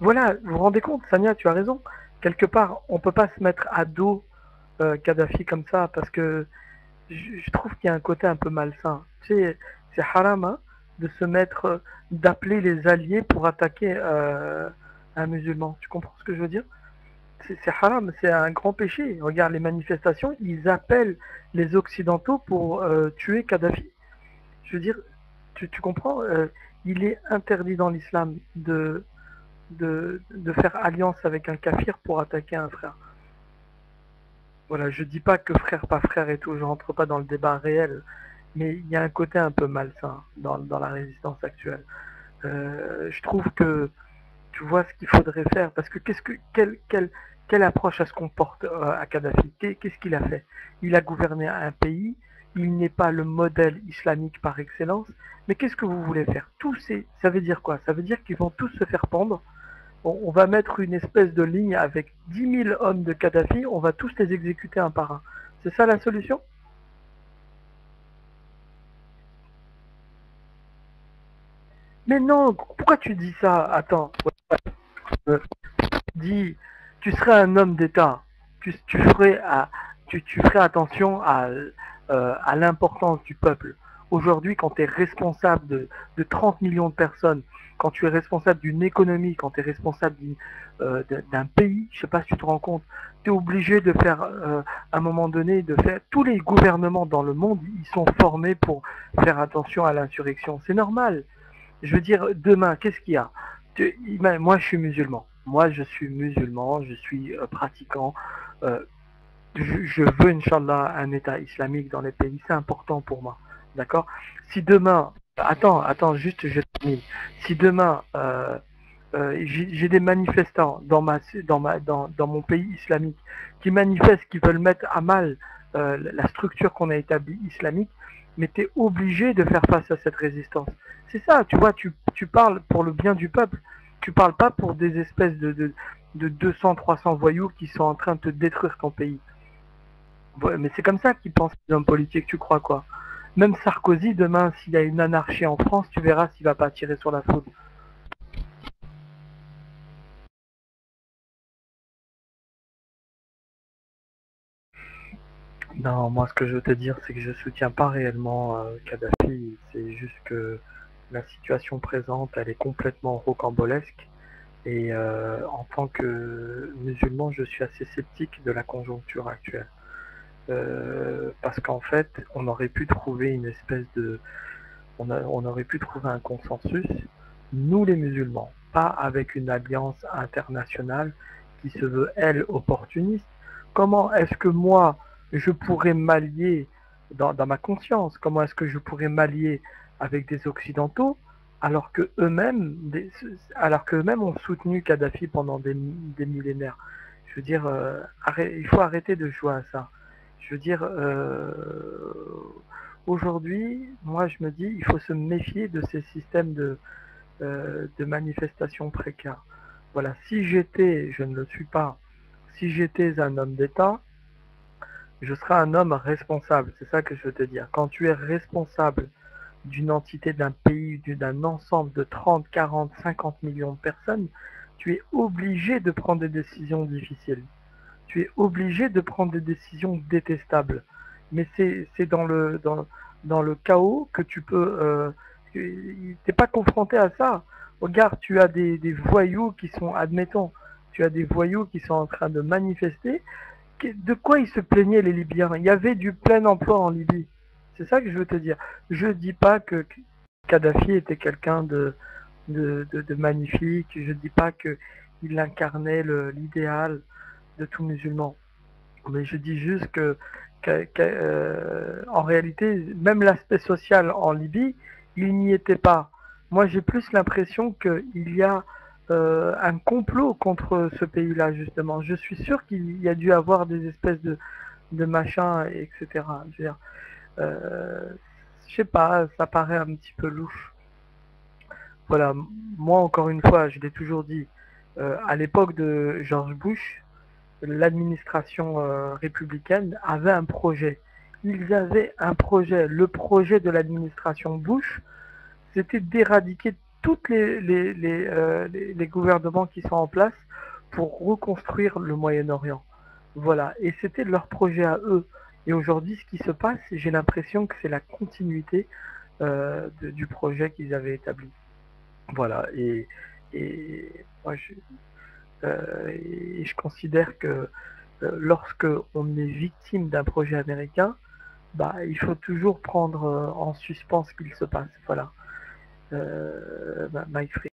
voilà, vous vous rendez compte, Sania, tu as raison. Quelque part, on peut pas se mettre à dos Kadhafi comme ça parce que je trouve qu'il y a un côté un peu malsain. Tu sais, c'est haram hein, de se mettre, d'appeler les alliés pour attaquer un musulman. Tu comprends ce que je veux dire? C'est haram, c'est un grand péché. Regarde les manifestations, ils appellent les Occidentaux pour tuer Kadhafi. Je veux dire, tu comprends il est interdit dans l'islam de faire alliance avec un kafir pour attaquer un frère. Voilà, je dis pas que frère pas frère et tout, je rentre pas dans le débat réel, mais il y a un côté un peu malsain dans la résistance actuelle. Je trouve que tu vois ce qu'il faudrait faire, parce que quelle approche à ce qu'on porte à Kadhafi? Qu'est-ce qu'il a fait? Il a gouverné un pays, il n'est pas le modèle islamique par excellence, mais qu'est-ce que vous voulez faire? Ça veut dire quoi? Ça veut dire qu'ils vont tous se faire pendre. On va mettre une espèce de ligne avec 10 000 hommes de Kadhafi, on va tous les exécuter un par un. C'est ça la solution? Mais non, pourquoi tu dis ça? Attends, euh, dis, tu serais un homme d'État, tu ferais, tu ferais attention à l'importance du peuple. Aujourd'hui, quand tu es responsable de 30 millions de personnes, quand tu es responsable d'une économie, quand tu es responsable d'un pays, je sais pas si tu te rends compte, tu es obligé de faire, à un moment donné, de faire. Tous les gouvernements dans le monde, ils sont formés pour faire attention à l'insurrection. C'est normal. Je veux dire, demain, qu'est-ce qu'il y a? Moi, je suis musulman. Moi, je suis musulman, je suis pratiquant. Euh, je veux, Inch'Allah, un État islamique dans les pays. C'est important pour moi. D'accord? Si demain, attends, juste, je termine. Si demain, j'ai des manifestants dans mon pays islamique qui manifestent, qui veulent mettre à mal la structure qu'on a établie islamique, mais tu es obligé de faire face à cette résistance. C'est ça, tu vois, tu parles pour le bien du peuple. Tu parles pas pour des espèces de 200, 300 voyous qui sont en train de te détruire ton pays. Ouais, mais c'est comme ça qu'ils pensent les hommes politiques, tu crois quoi? Même Sarkozy, demain, s'il y a une anarchie en France, tu verras s'il va pas tirer sur la foudre. Non, moi, ce que je veux te dire, c'est que je soutiens pas réellement Kadhafi. C'est juste que la situation présente, elle est complètement rocambolesque. Et en tant que musulman, je suis assez sceptique de la conjoncture actuelle. Parce qu'en fait, on aurait pu trouver une espèce de... on aurait pu trouver un consensus, nous les musulmans, pas avec une alliance internationale qui se veut, elle, opportuniste. Comment est-ce que moi, je pourrais m'allier dans ma conscience? Comment est-ce que je pourrais m'allier avec des Occidentaux alors que eux-mêmes, ont soutenu Kadhafi pendant des millénaires? Je veux dire, il faut arrêter de jouer à ça. Je veux dire, aujourd'hui, moi je me dis, il faut se méfier de ces systèmes de manifestations précaires. Voilà, si j'étais, je ne le suis pas, si j'étais un homme d'État, je serais un homme responsable. C'est ça que je veux te dire. Quand tu es responsable d'une entité, d'un pays, d'un ensemble de 30, 40, 50 millions de personnes, tu es obligé de prendre des décisions difficiles. Tu es obligé de prendre des décisions détestables. Mais c'est dans le chaos que tu peux... t'es pas confronté à ça. Regarde, tu as des voyous qui sont, admettons, tu as des voyous qui sont en train de manifester. De quoi ils se plaignaient les Libyens? Il y avait du plein emploi en Libye. C'est ça que je veux te dire. Je dis pas que Kadhafi était quelqu'un de magnifique. Je dis pas qu'il incarnait l'idéal de tout musulman. Mais je dis juste en réalité, même l'aspect social en Libye, il n'y était pas. Moi, j'ai plus l'impression qu'il y a un complot contre ce pays-là, justement. Je suis sûr qu'il y a dû avoir des espèces de machins, etc. Je veux dire, euh, je sais pas, ça paraît un petit peu louche. Voilà, moi, encore une fois, je l'ai toujours dit, à l'époque de George Bush, l'administration républicaine avait un projet. Ils avaient un projet. Le projet de l'administration Bush, c'était d'éradiquer toutes les gouvernements qui sont en place pour reconstruire le Moyen-Orient. Voilà, et c'était leur projet à eux. Et aujourd'hui, ce qui se passe, j'ai l'impression que c'est la continuité du projet qu'ils avaient établi. Voilà, et moi, et je considère que lorsque on est victime d'un projet américain, bah, il faut toujours prendre en suspens ce qu'il se passe. Voilà, Mike Free.